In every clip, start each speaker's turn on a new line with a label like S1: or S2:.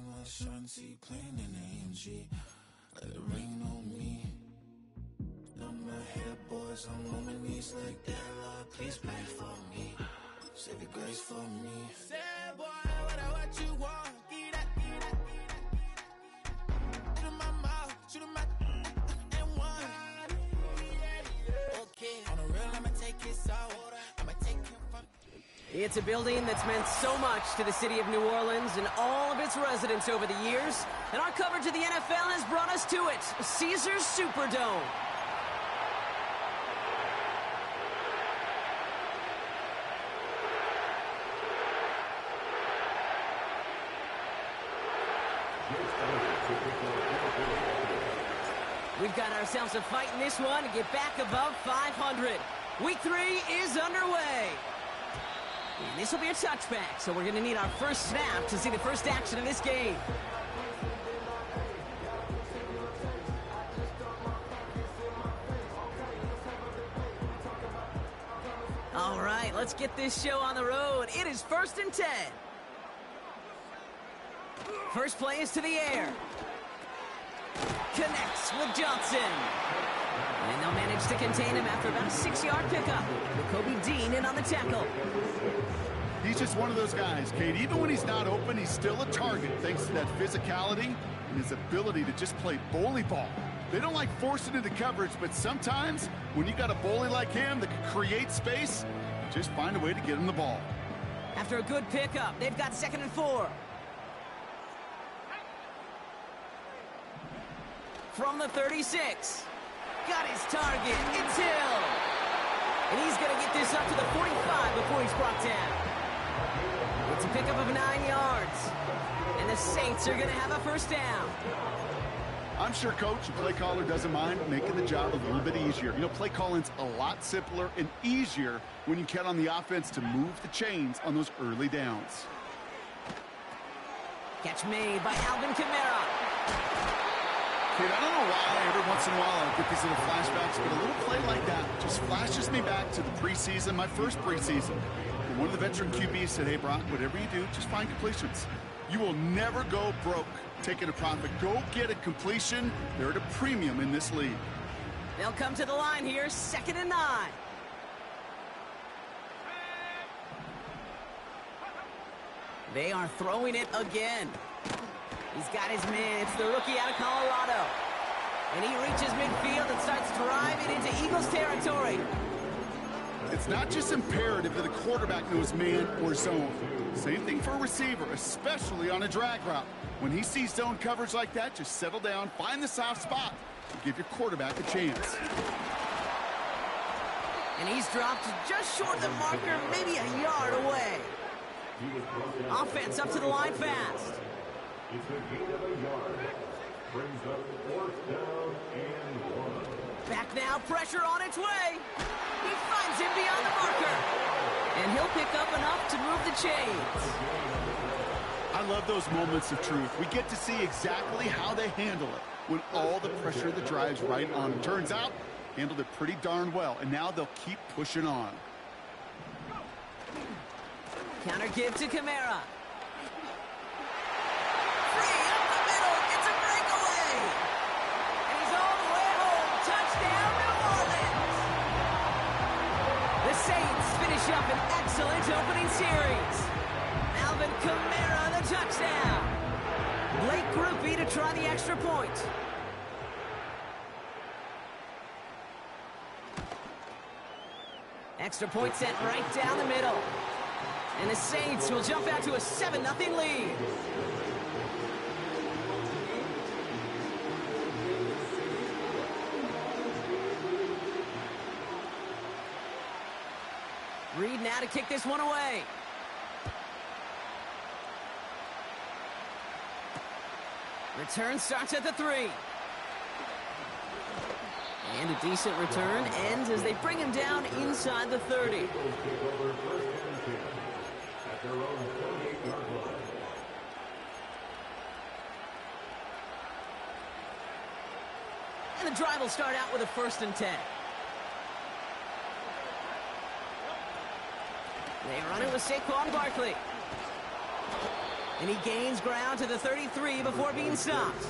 S1: my shanty playing in AMG. Let it rain on me. On my head, boys, I'm on my knees like that. Lord, please pray for me. Save your grace for me. Say, boy, what you want? Get that. Shoot in my mouth, shoot in my and one. Okay, on the real, I'ma take it out. I'ma take it from.
S2: It's a building that's meant so much to the city of New Orleans and all of its residents over the years. And our coverage of the NFL has brought us to it, Caesars Superdome. We've got ourselves a fight in this one to get back above 500. Week 3 is underway. And this will be a touchback, so we're going to need our first snap to see the first action of this game. All right, let's get this show on the road. It is 1st and 10. First play is to the air. Connects with Johnson. And they'll manage to contain him after about a 6-yard pickup. With Kobe Dean in on the tackle.
S3: He's just one of those guys, Kate. Even when he's not open, he's still a target thanks to that physicality and his ability to just play bully ball. They don't like forcing into coverage, but sometimes when you got a bully like him that can create space, just find a way to get him the ball.
S2: After a good pickup, they've got 2nd and 4. From the 36. Got his target. It's Hill. And he's going to get this up to the 45 before he's brought down. It's a pickup of 9 yards. And the Saints are going to have a first down.
S3: I'm sure Coach, the play caller, doesn't mind making the job a little bit easier. You know, play calling's a lot simpler and easier when you count on the offense to move the chains on those early downs.
S2: Catch made by Alvin Kamara.
S3: Kid, I don't know why every once in a while I get these little flashbacks, but a little play like that just flashes me back to the preseason, my first preseason. And one of the veteran QBs said, hey, Brock, whatever you do, just find completions. You will never go broke taking a profit. Go get a completion. They're at a premium in this league.
S2: They'll come to the line here, 2nd and 9. They are throwing it again. He's got his man. It's the rookie out of Colorado. And he reaches midfield and starts driving into Eagles territory.
S3: It's not just imperative that a quarterback knows man or zone. Same thing for a receiver, especially on a drag route. When he sees zone coverage like that, just settle down, find the soft spot, and give your quarterback a chance.
S2: And he's dropped just short of the marker, maybe a yard away. Offense up to the line fast.
S4: It's a gain of a yard. Brings up 4th down and 1.
S2: Back now, pressure on its way. He finds him beyond the marker. And he'll pick up enough to move the chains.
S3: I love those moments of truth. We get to see exactly how they handle it when all the pressure that drives right on them. Turns out, handled it pretty darn well, and now they'll keep pushing on.
S2: Counter give to Kamara. Free up the middle. It's a breakaway. And he's all the way home. Touchdown, New Orleans. The Saints finish up an excellent opening series. Alvin Kamara, the touchdown. Blake Grupe to try the extra point. Extra point sent right down the middle. And the Saints will jump out to a 7-0 lead. Reed now to kick this one away. Return starts at the 3. And a decent return ends as they bring him down inside the 30. And the drive will start out with a 1st and 10. They run it with Saquon Barkley. And he gains ground to the 33 before being stopped.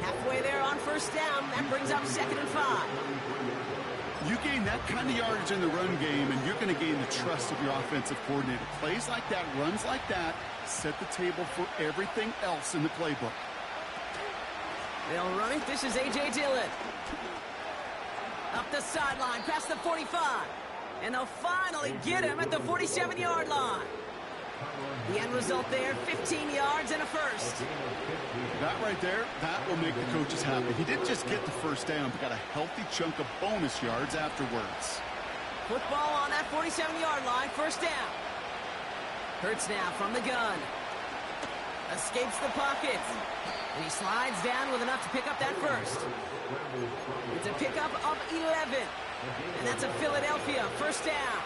S2: Halfway there on first down. That brings up 2nd and 5.
S3: You gain that kind of yardage in the run game, and you're going to gain the trust of your offensive coordinator. Plays like that, runs like that, set the table for everything else in the playbook.
S2: They'll run it. This is A.J. Dillon. Up the sideline, past the 45. And they'll finally get him at the 47-yard line. The end result there, 15 yards and a first.
S3: That right there, that will make the coaches happy. He didn't just get the first down, but got a healthy chunk of bonus yards afterwards.
S2: Football on that 47-yard line, first down. Hurts now from the gun. Escapes the pocket. And he slides down with enough to pick up that first. It's a pickup of 11. And that's a Philadelphia first down.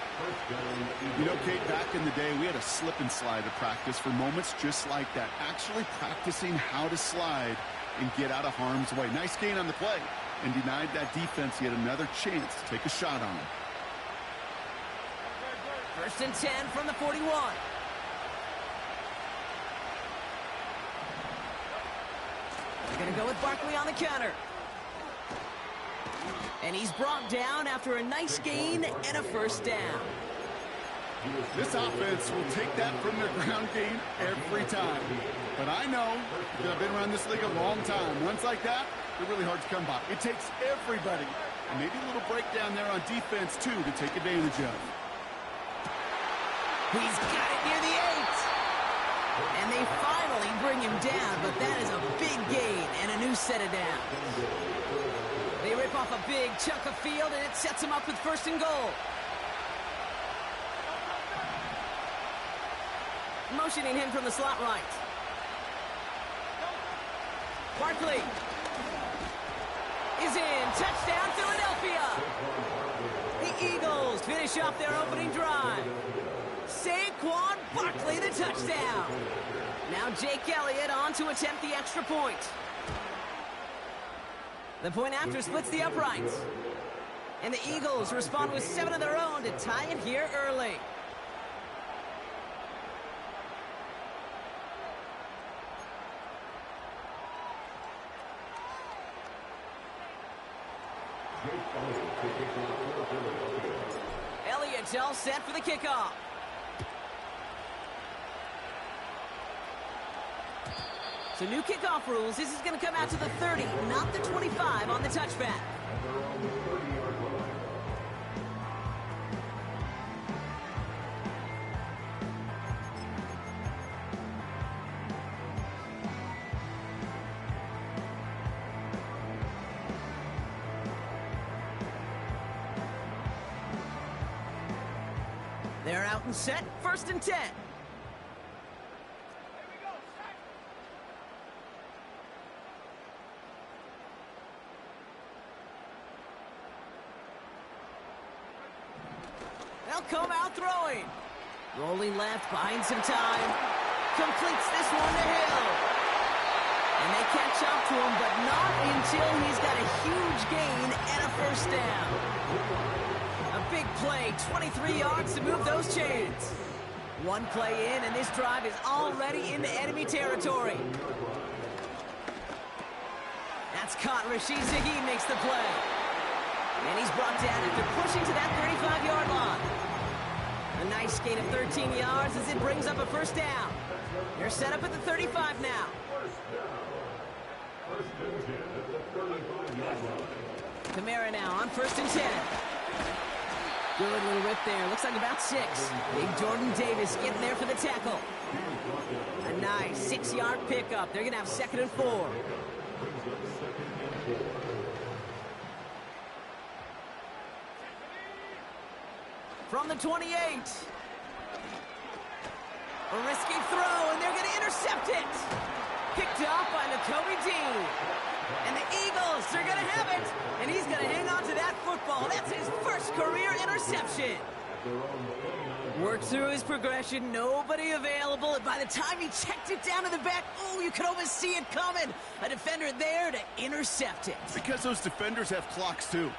S3: You know, Kate, back in the day, we had a slip and slide at practice for moments just like that. Actually practicing how to slide and get out of harm's way. Nice gain on the play. And denied that defense yet another chance to take a shot on him.
S2: 1st and 10 from the 41. They're going to go with Barkley on the counter. And he's brought down after a nice gain and a first down.
S3: This offense will take that from their ground game every time. But I know that I've been around this league a long time. Runs like that, they're really hard to come by. It takes everybody. And maybe a little breakdown there on defense, too, to take advantage of.
S2: He's got it near the 8. And they finally bring him down, but that is a big gain and a new set of downs. They rip off a big chunk of field, and it sets them up with 1st and goal. Motioning him from the slot right. Barkley is in. Touchdown, Philadelphia. The Eagles finish off their opening drive. Saquon Barkley, the touchdown. Now Jake Elliott on to attempt the extra point. The point after splits the uprights. And the Eagles respond with 7 of their own to tie it here early. Elliott's all set for the kickoff. So new kickoff rules. This is going to come out to the 30, not the 25 on the touchback. They're out and set. 1st and 10. They'll come out throwing. Rolling left, buying some time. Completes this one to Hill. And they catch up to him, but not until he's got a huge gain and a first down. A big play, 23 yards to move those chains. One play in, and this drive is already into enemy territory. That's caught. Rashid Shaheed makes the play. And he's brought down after pushing to that 35-yard line. A nice gain of 13 yards as it brings up a first down. They're set up at the 35 now. Kamara now on 1st and 10. Good little rip there. Looks like about 6. Big Jordan Davis getting there for the tackle. A nice 6-yard pickup. They're going to have 2nd and 4. From the 28. A risky throw, and they're going to intercept it. Picked up by Nakobe Dean. And the Eagles are going to have it. And he's going to hang on to that football. That's his first career interception. Worked through his progression. Nobody available. And by the time he checked it down to the back, oh, you could almost see it coming. A defender there to intercept it.
S3: Because those defenders have clocks, too.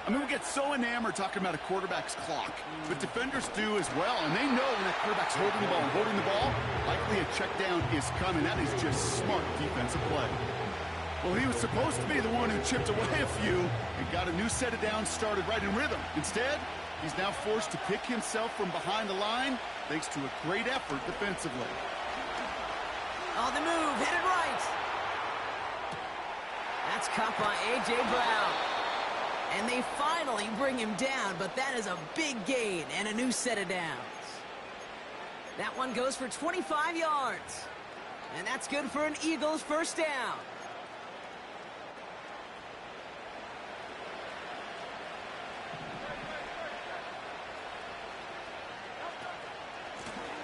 S3: I mean, we get so enamored talking about a quarterback's clock, but defenders do as well, and they know when that quarterback's holding the ball, likely a check down is coming. That is just smart defensive play. Well, he was supposed to be the one who chipped away a few and got a new set of downs started right in rhythm. Instead, he's now forced to pick himself from behind the line thanks to a great effort defensively.
S2: On the move, headed right. That's caught by A.J. Brown. And they finally bring him down, but that is a big gain and a new set of downs. That one goes for 25 yards. And that's good for an Eagles first down.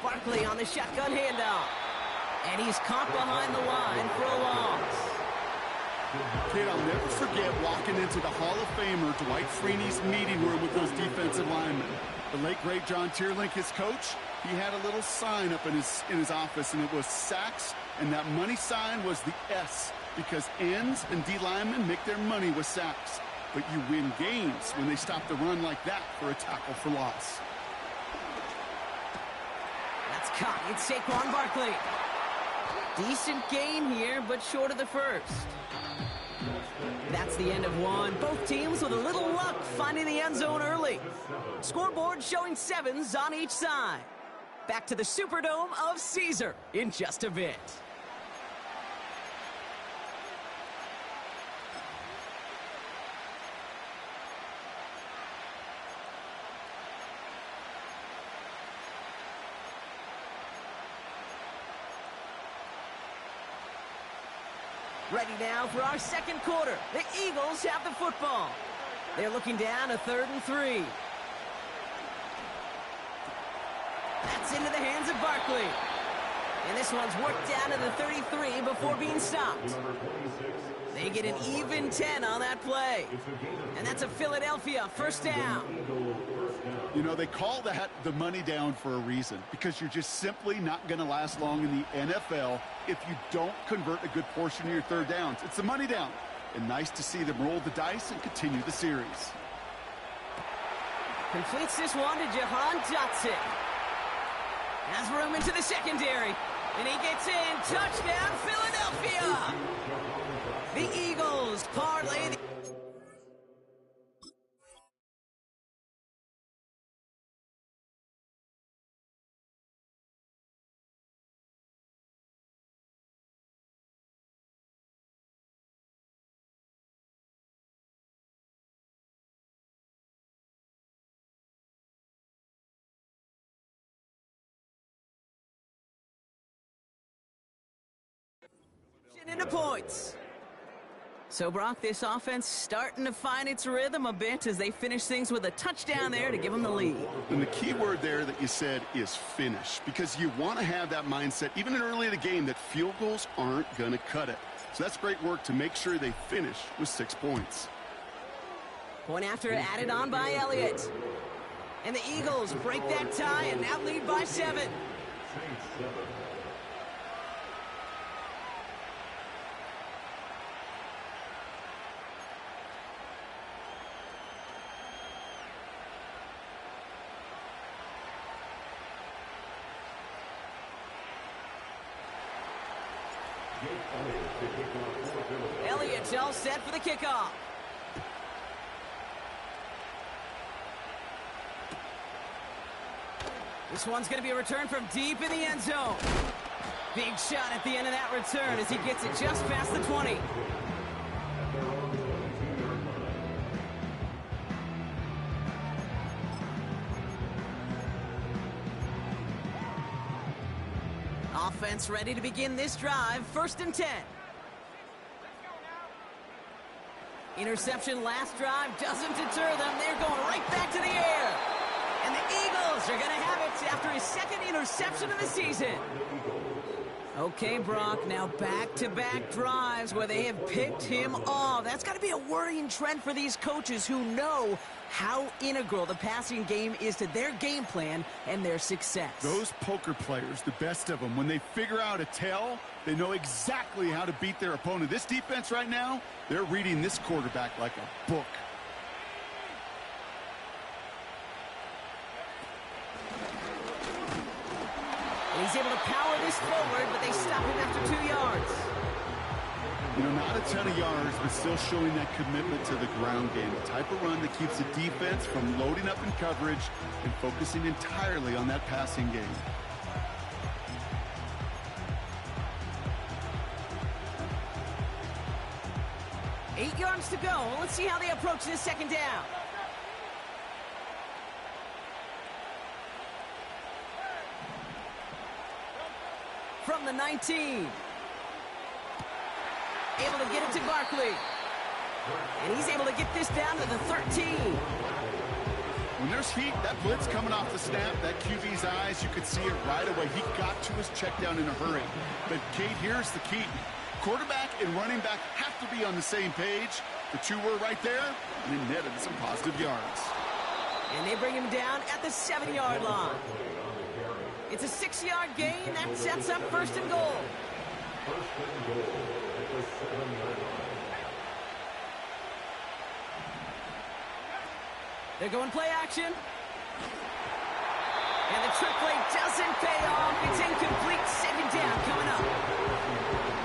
S2: Barkley on the shotgun handoff. And he's caught behind the line for a loss.
S3: Kid, I'll never forget walking into the Hall of Famer Dwight Freeney's meeting room with those defensive linemen. The late, great John Tierlink, his coach, he had a little sign up in his office, and it was sacks, and that money sign was the S, because ends and D linemen make their money with sacks. But you win games when they stop the run like that for a tackle for loss.
S2: That's caught. It's Saquon Barkley. Decent gain here, but short of the first. That's the end of one. Both teams with a little luck finding the end zone early. Scoreboard showing 7s on each side. Back to the Superdome of Caesar in just a bit. Ready now for our second quarter. The Eagles have the football. They're looking down a 3rd and 3. That's into the hands of Barkley. And this one's worked down to the 33 before being stopped. They get an even 10 on that play. And that's a Philadelphia first down.
S3: You know, they call that the money down for a reason, because you're just simply not going to last long in the NFL if you don't convert a good portion of your third downs. It's the money down. And nice to see them roll the dice and continue the series.
S2: Completes this one to Jahan Dotson. Has room into the secondary. And he gets in. Touchdown, Philadelphia! The Eagles parlay the... into points. So, Brock, this offense starting to find its rhythm a bit as they finish things with a touchdown there to give them the lead.
S3: And the key word there that you said is finish, because you want to have that mindset, even in early in the game, that field goals aren't going to cut it. So that's great work to make sure they finish with 6 points.
S2: Point after added on by Elliott. And the Eagles break that tie and now lead by 7. Elliott's all set for the kickoff. This one's going to be a return from deep in the end zone. Big shot at the end of that return as he gets it just past the 20. Offense ready to begin this drive. 1st and 10. Interception last drive doesn't deter them. They're going right back to the air. And the Eagles are going to have it after his 2nd interception of the season. Okay, Brock, now back-to-back drives where they have picked him off. That's got to be a worrying trend for these coaches who know how integral the passing game is to their game plan and their success.
S3: Those poker players, the best of them, when they figure out a tell, they know exactly how to beat their opponent. This defense right now, they're reading this quarterback like a book.
S2: He's able to power this forward, but they stop him after 2 yards.
S3: You know, not a ton of yards, but still showing that commitment to the ground game. The type of run that keeps the defense from loading up in coverage and focusing entirely on that passing game.
S2: Eight yards to go. Let's see how they approach this second down. From the 19. Able to get it to Barkley. And he's able to get this down to the 13.
S3: When there's heat, that blitz coming off the snap, that QB's eyes, you could see it right away. He got to his check down in a hurry. But, Kate, here's the key. Quarterback and running back have to be on the same page. The two were right there, and it netted some positive yards.
S2: And they bring him down at the 7-yard line. It's a 6-yard gain. That sets up first and goal.
S4: First and goal at the 7-yard line.
S2: They're going play action. And the trick play doesn't pay off. It's incomplete. Second down coming up.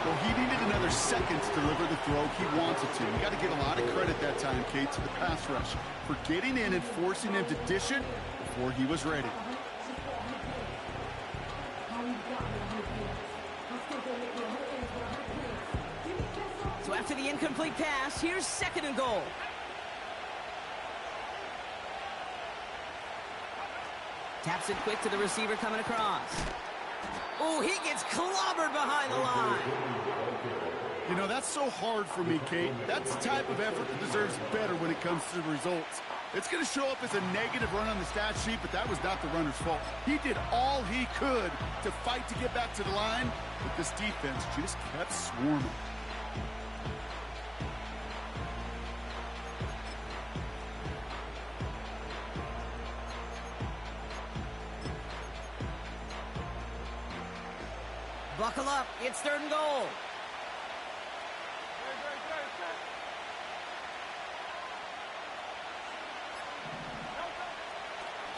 S3: Well, he needed another second to deliver the throw he wanted to. You got to give a lot of credit that time, Kate, to the pass rush for getting in and forcing him to dish it before he was ready.
S2: So after the incomplete pass, here's second and goal. Taps it quick to the receiver coming across. Oh, he gets clobbered behind the line.
S3: You know, that's so hard for me, Kate. That's the type of effort that deserves better when it comes to the results. It's going to show up as a negative run on the stat sheet, but that was not the runner's fault. He did all he could to fight to get back to the line, but this defense just kept swarming.
S2: Buckle up. It's third and goal.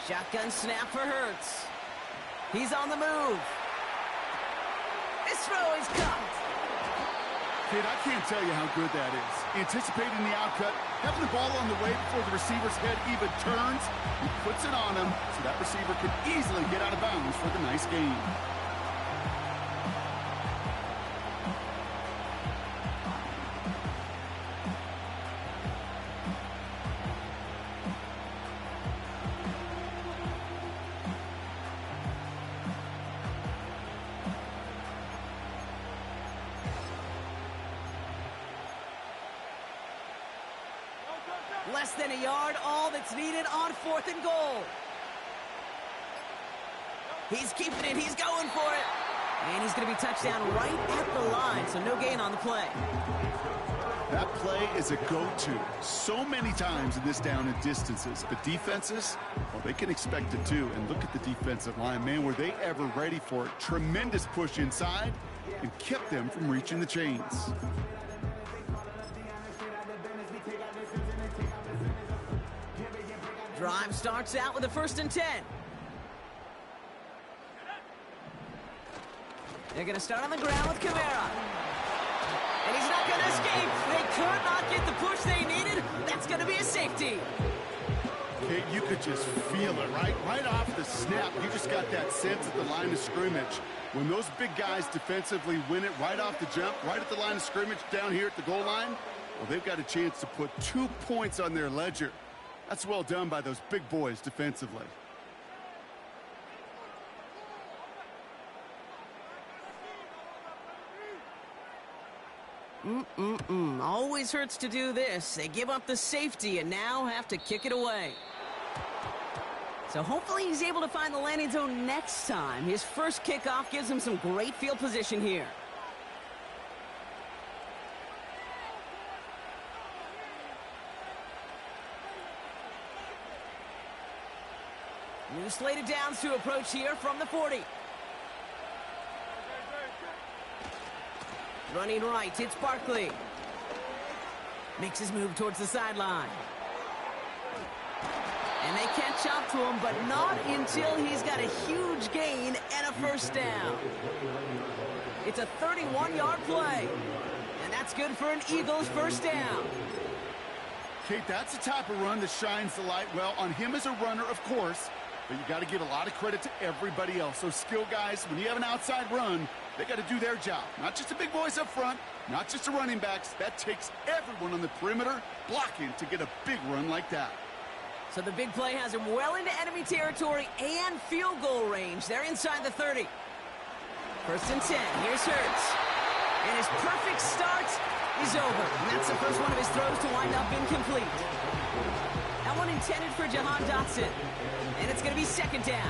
S2: Shotgun snap for Hurts. He's on the move. This throw is caught.
S3: Kid, I can't tell you how good that is. Anticipating the outcut, having the ball on the way before the receiver's head even turns, he puts it on him so that receiver can easily get out of bounds for the nice gain.
S2: Less than a yard, all that's needed on fourth and goal. He's keeping it, he's going for it. And he's going to be touched down right at the line, so no gain on the play.
S3: That play is a go-to so many times in this down and distances. But defenses, well, they can expect it too. And look at the defensive line, man, were they ever ready for it? Tremendous push inside and kept them from reaching the chains.
S2: Drive starts out with a 1st and 10. They're going to start on the ground with Kamara. And he's not going to escape. They could not get the push they needed. That's going to be a safety.
S3: Okay, you could just feel it, right? Right off the snap, you just got that sense at the line of scrimmage. When those big guys defensively win it right off the jump, right at the line of scrimmage down here at the goal line, well, they've got a chance to put 2 points on their ledger. That's well done by those big boys defensively.
S2: Always hurts to do this. They give up the safety and now have to kick it away. So hopefully he's able to find the landing zone next time. His first kickoff gives him some great field position here. New slated downs to approach here from the 40. Running right, it's Barkley. Makes his move towards the sideline. And they catch up to him, but not until he's got a huge gain and a first down. It's a 31-yard play. And that's good for an Eagles first down.
S3: Kate, that's the type of run that shines the light well on him as a runner, of course, but you got to give a lot of credit to everybody else. Those skill guys, when you have an outside run, they got to do their job. Not just the big boys up front, not just the running backs. That takes everyone on the perimeter blocking to get a big run like that.
S2: So the big play has him well into enemy territory and field goal range. They're inside the 30. First and 10. Here's Hurts. And his perfect start is over. And that's the first one of his throws to wind up incomplete. That one intended for Jahan Dotson. And it's going to be second down.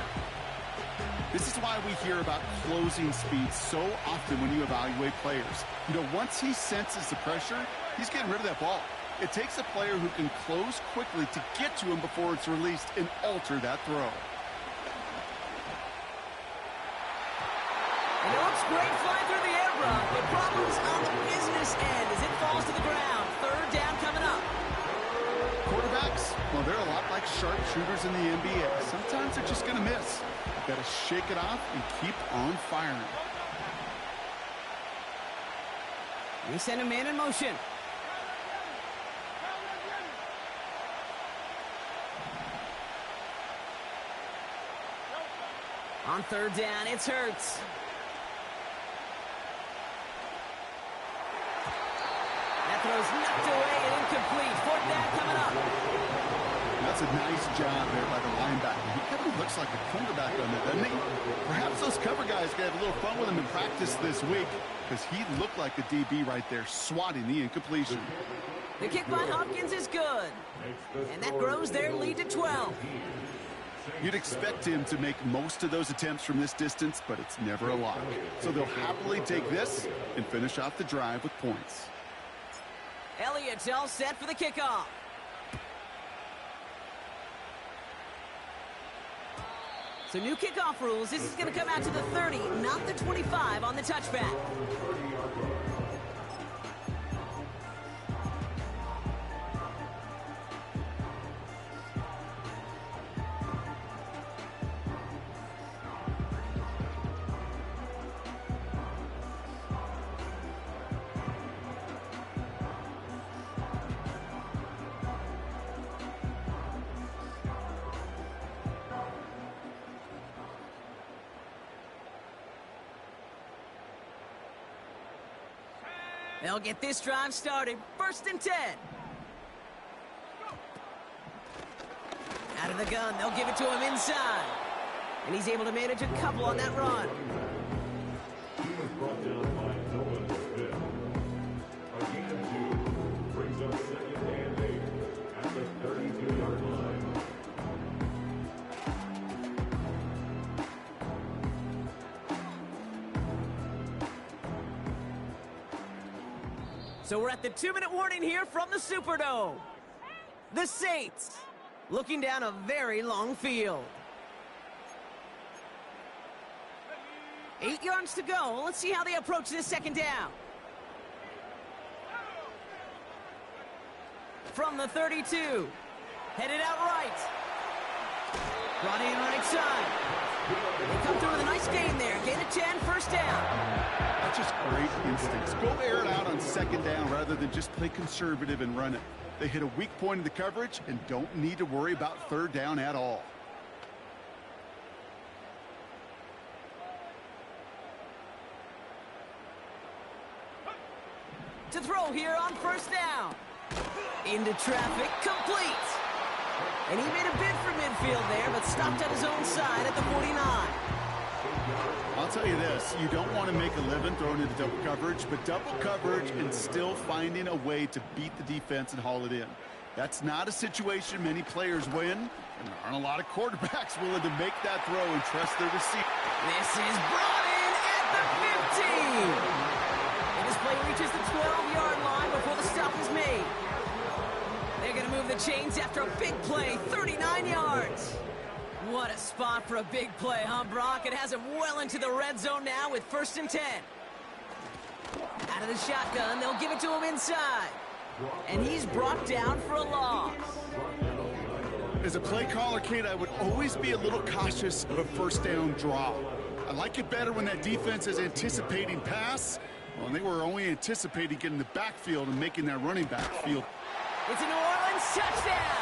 S3: This is why we hear about closing speed so often when you evaluate players. You know, once he senses the pressure, he's getting rid of that ball. It takes a player who can close quickly to get to him before it's released and alter that throw.
S2: And it looks great flying through the air, Brock, but problems on the business end as it falls to the ground. Third down coming up.
S3: Quarterbacks, well, they're a lot like sharpshooters in the NBA. Sometimes they're just going to miss. You've got to shake it off and keep on firing.
S2: We send a man in motion. On third down, it's Hurts. That throw's knocked away and incomplete. Fourth down coming up.
S3: That's a nice job there by the linebacker. He kind of looks like a quarterback on that, doesn't he? Perhaps those cover guys can have a little fun with him in practice this week because he looked like a DB right there, swatting the incompletion.
S2: The kick by Hopkins is good. And that grows their lead to 12.
S3: You'd expect him to make most of those attempts from this distance, but it's never a lock. So they'll happily take this and finish off the drive with points.
S2: Elliott's all set for the kickoff. So new kickoff rules. This is going to come out to the 30, not the 25 on the touchback. They'll get this drive started. First and 10. Out of the gun. They'll give it to him inside. And he's able to manage a couple on that run.
S4: He was brought down by Nolan Smith. Again, 2 brings up second and 8 at the 32-yard line.
S2: So we're at the 2-minute warning here from the Superdome. The Saints looking down a very long field. 8 yards to go. Let's see how they approach this second down. From the 32. Headed out right. Brought in right side. They come through with a nice gain there. Gain of 10, first down.
S3: That's just great instincts. Go air it out on second down rather than just play conservative and run it. They hit a weak point in the coverage and don't need to worry about third down at all.
S2: To throw here on first down. Into traffic, complete. And he made a bid for midfield there, but stopped at his own side at the 49.
S3: I'll tell you this, you don't want to make a living throwing into double coverage, but double coverage and still finding a way to beat the defense and haul it in. That's not a situation many players win, and there aren't a lot of quarterbacks willing to make that throw and trust their receiver.
S2: This is brought in at the 15. And this play reaches the 12-yard line before the stop is made. They're going to move the chains after a big play, 39 yards. What a spot for a big play, huh, Brock? It has him well into the red zone now with first and 10. Out of the shotgun, they'll give it to him inside. And he's brought down for a loss.
S3: As a play caller, Kate, I would always be a little cautious of a first down draw. I like it better when that defense is anticipating pass. Well, they were only anticipating getting the backfield and making that running back field.
S2: It's a New Orleans touchdown.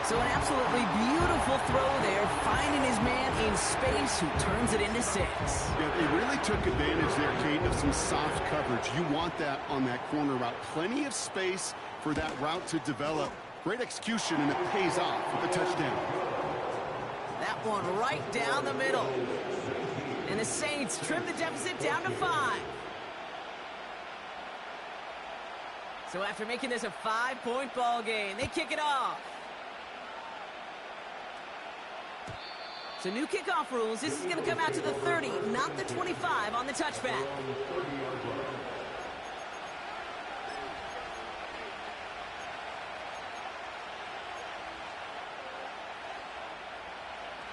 S2: So an absolutely beautiful throw there, finding his man in space who turns it into 6.
S3: Yeah, they really took advantage there, Kate, of some soft coverage. You want that on that corner route. Plenty of space for that route to develop. Great execution, and it pays off with a touchdown.
S2: That one right down the middle. And the Saints trim the deficit down to 5. So after making this a 5-point ball game, they kick it off. So new kickoff rules. This is going to come out to the 30, not the 25 on the touchback.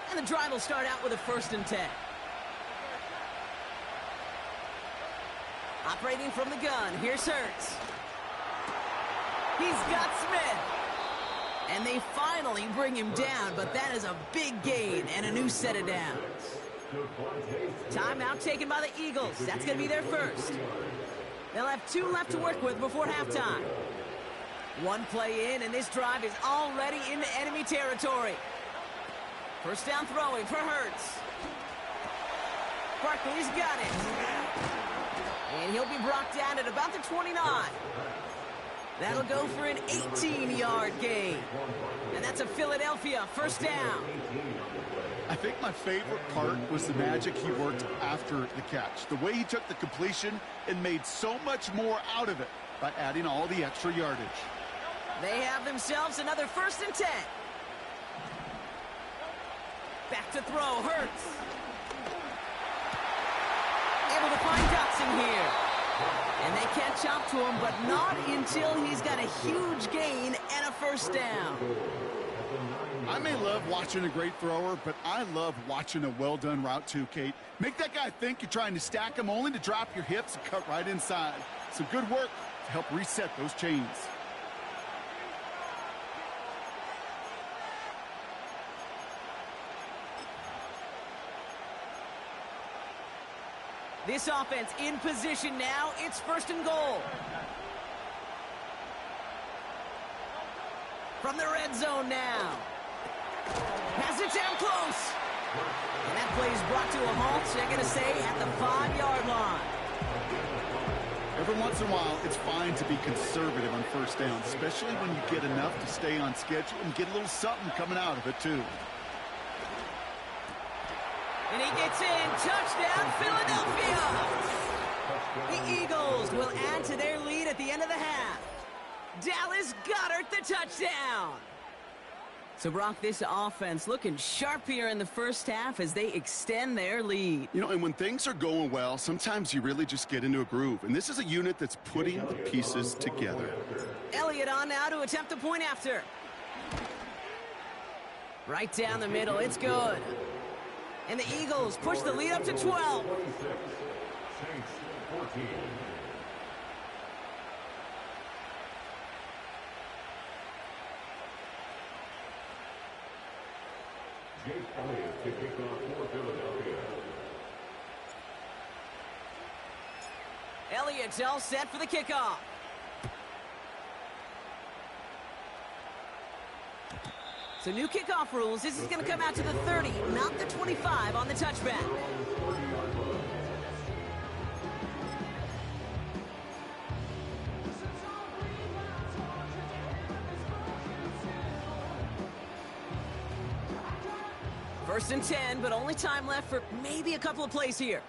S2: And the drive will start out with a 1st and 10. Operating from the gun, here's Hurts. He's got Smith. And they finally bring him down, but that is a big gain and a new set of downs. Timeout taken by the Eagles. That's going to be their first. They'll have 2 left to work with before halftime. 1 play in, and this drive is already into enemy territory. First down throwing for Hurts. Barkley's got it. And he'll be brought down at about the 29. That'll go for an 18-yard gain. And that's a Philadelphia first down.
S3: I think my favorite part was the magic he worked after the catch. The way he took the completion and made so much more out of it by adding all the extra yardage.
S2: They have themselves another 1st and 10. Back to throw, Hurts. Able to find Dotson here. And they catch up to him, but not until he's got a huge gain and a first down.
S3: I may love watching a great thrower, but I love watching a well-done route too, Kate. Make that guy think you're trying to stack him only to drop your hips and cut right inside. Some good work to help reset those chains.
S2: This offense in position now. It's 1st and goal. From the red zone now. Pass it down close. And that play is brought to a halt, they're going to say, at the 5-yard line.
S3: Every once in a while, it's fine to be conservative on first down, especially when you get enough to stay on schedule and get a little something coming out of it, too.
S2: And he gets in. Touchdown, Philadelphia! The Eagles will add to their lead at the end of the half. Dallas Goedert the touchdown. So, Brock, this offense looking sharp here in the first half as they extend their lead.
S3: You know, and when things are going well, sometimes you really just get into a groove. And this is a unit that's putting the pieces together.
S2: Elliott on now to attempt the point after. Right down the middle. It's good. And the Eagles push the lead up to 12.
S4: Jake Elliott to kick off for Philadelphia.
S2: Elliott's all set for the kickoff. So new kickoff rules. This is going to come out to the 30, not the 25 on the touchback. First and 10, but only time left for maybe a couple of plays here.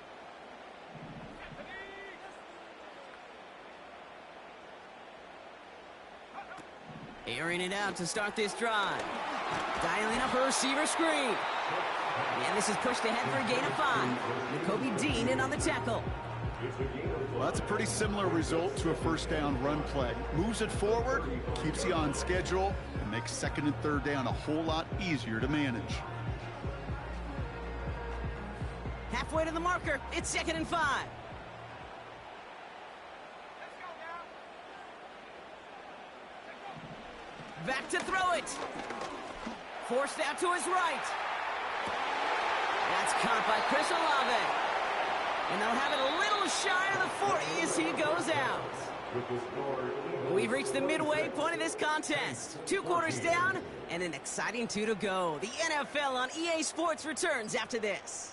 S2: Airing it out to start this drive. Dialing up a receiver screen. And this is pushed ahead for a gain of 5. Nakobe Dean in on the tackle.
S3: Well, that's a pretty similar result to a first down run play. Moves it forward, keeps you on schedule, and makes 2nd and 3rd down a whole lot easier to manage.
S2: Halfway to the marker. It's 2nd and 5. Back to throw it. Forced out to his right. That's caught by Chris Olave. And they'll have it a little shy of the 40 as he goes out. We've reached the midway point of this contest. 2 quarters down and an exciting 2 to go. The NFL on EA Sports returns after this.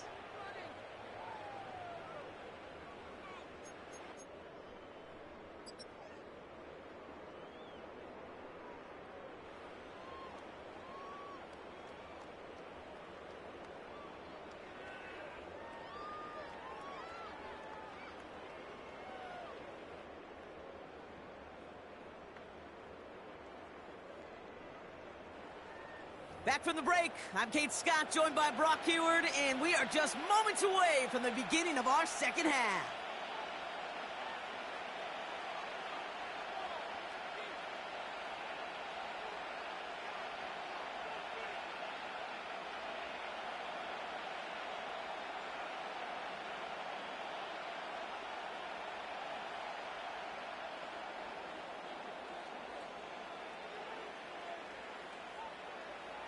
S2: Back from the break, I'm Kate Scott, joined by Brock Huard, and we are just moments away from the beginning of our second half.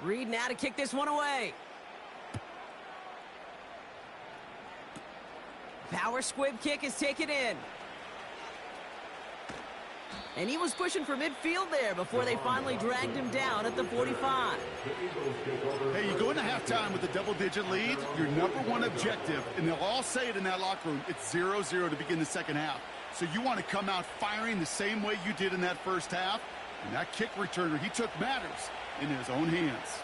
S2: Reed now to kick this one away. Power squib kick is taken in. And he was pushing for midfield there before they finally dragged him down at the 45.
S3: Hey, you go into halftime with a double-digit lead, your number one objective, and they'll all say it in that locker room, it's 0-0 to begin the second half. So you want to come out firing the same way you did in that first half. And that kick returner, he took matters in his own hands.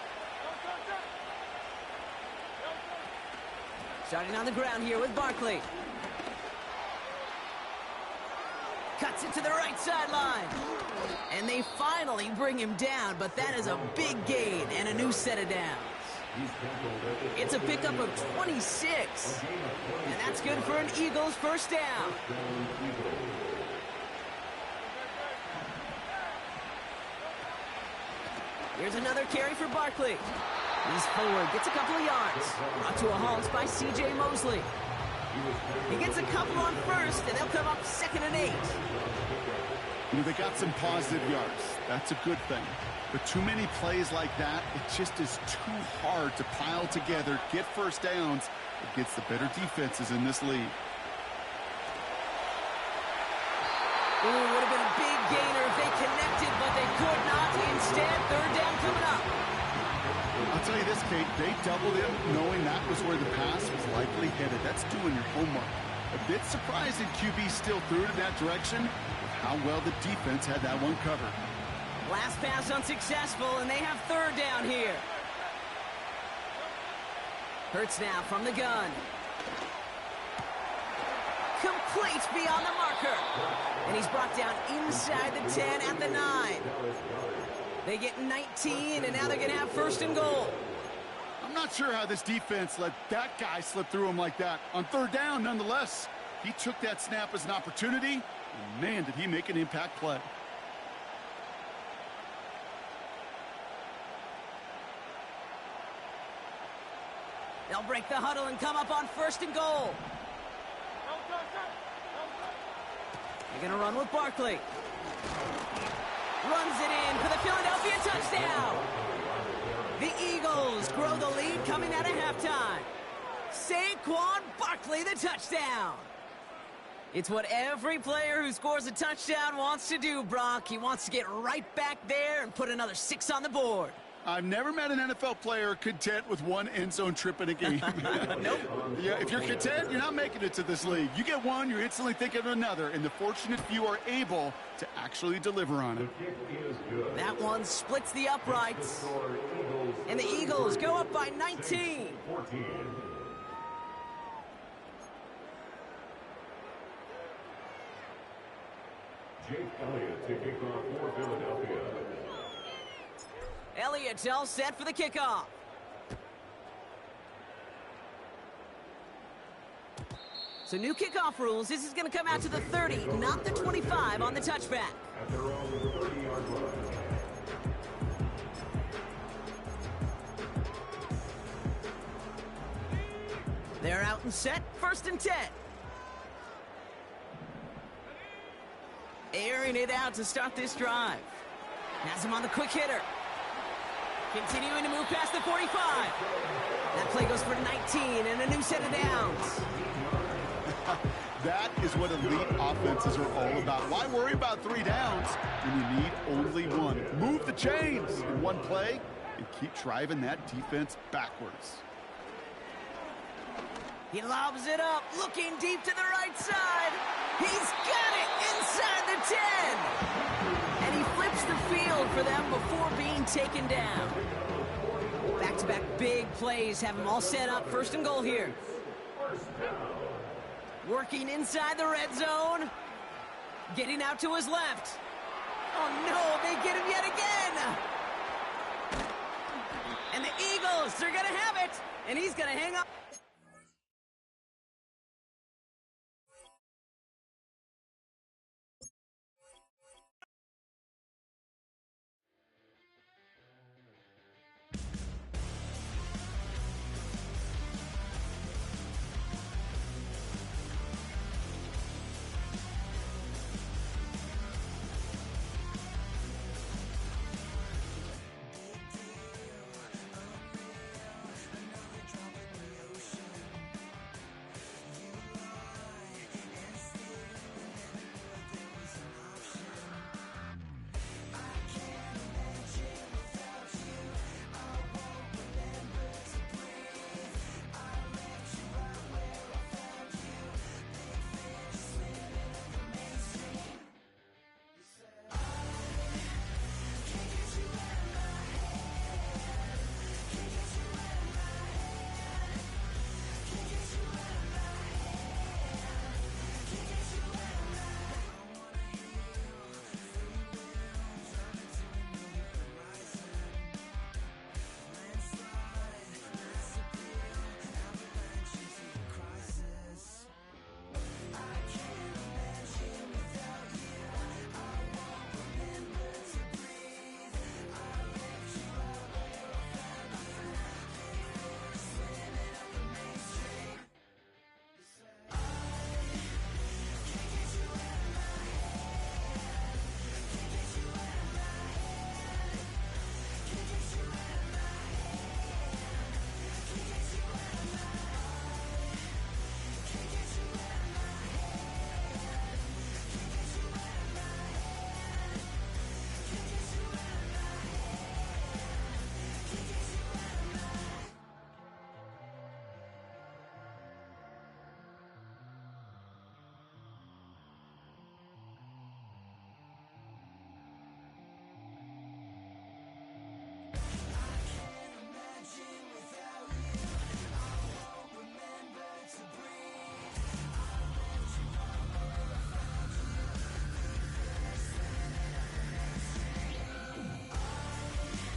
S2: Starting on the ground here with Barkley. Cuts it to the right sideline. And they finally bring him down, but that is a big gain and a new set of downs. It's a pickup of 26. And that's good for an Eagles first down. Here's another carry for Barkley. He's forward, gets a couple of yards. Brought to a halt by C.J. Mosley. He gets a couple on first, and they'll come up 2nd and 8.
S3: You know, they got some positive yards. That's a good thing. But too many plays like that, it just is too hard to pile together, get first downs against the better defenses in this league.
S2: Ooh, would have been a big gainer if they connected, but they could not. Instead, 3rd down coming up.
S3: I'll tell you this, Kate, they doubled him knowing that was where the pass was likely headed. That's doing your homework. A bit surprising QB still threw it in that direction with how well the defense had that one covered.
S2: Last pass unsuccessful, and they have 3rd down here. Hurts now from the gun. Complete beyond the marker. And he's brought down inside the 10 at the 9. They get 19, and now they're going to have 1st and goal.
S3: I'm not sure how this defense let that guy slip through him like that. On 3rd down, nonetheless, he took that snap as an opportunity, and man, did he make an impact play.
S2: They'll break the huddle and come up on 1st and goal. They're going to run with Barkley. Runs it in for the Philadelphia touchdown. The Eagles grow the lead coming out of halftime. Saquon Barkley, the touchdown. It's what every player who scores a touchdown wants to do, Brock. He wants to get right back there and put another 6 on the board.
S3: I've never met an NFL player content with one end zone trip in a game.
S2: Nope.
S3: Yeah, if you're content, you're not making it to this league. You get one, you're instantly thinking of another, and the fortunate few are able to actually deliver on it.
S2: That one splits the uprights. And the Eagles go up by 19.
S4: Jake Elliott taking off for Philadelphia.
S2: Elliott's all set for the kickoff. So new kickoff rules. This is going to come out to the 30, not the 25 on the touchback.
S4: At their own 30-yard line.
S2: They're out and set. 1st and 10. Airing it out to start this drive. Has him on the quick hitter. Continuing to move past the 45. That play goes for 19 and a new set of downs.
S3: That is what elite offenses are all about. Why worry about 3 downs when you need only 1? Move the chains in one play and keep driving that defense backwards.
S2: He lobs it up, looking deep to the right side. He's got it inside the 10. And he flips the field for them before being taken down. Back-to-back big plays have him all set up. 1st and goal here. Working inside the red zone. Getting out to his left. Oh no, they get him yet again. And the Eagles, they're gonna have it. And he's gonna hang up.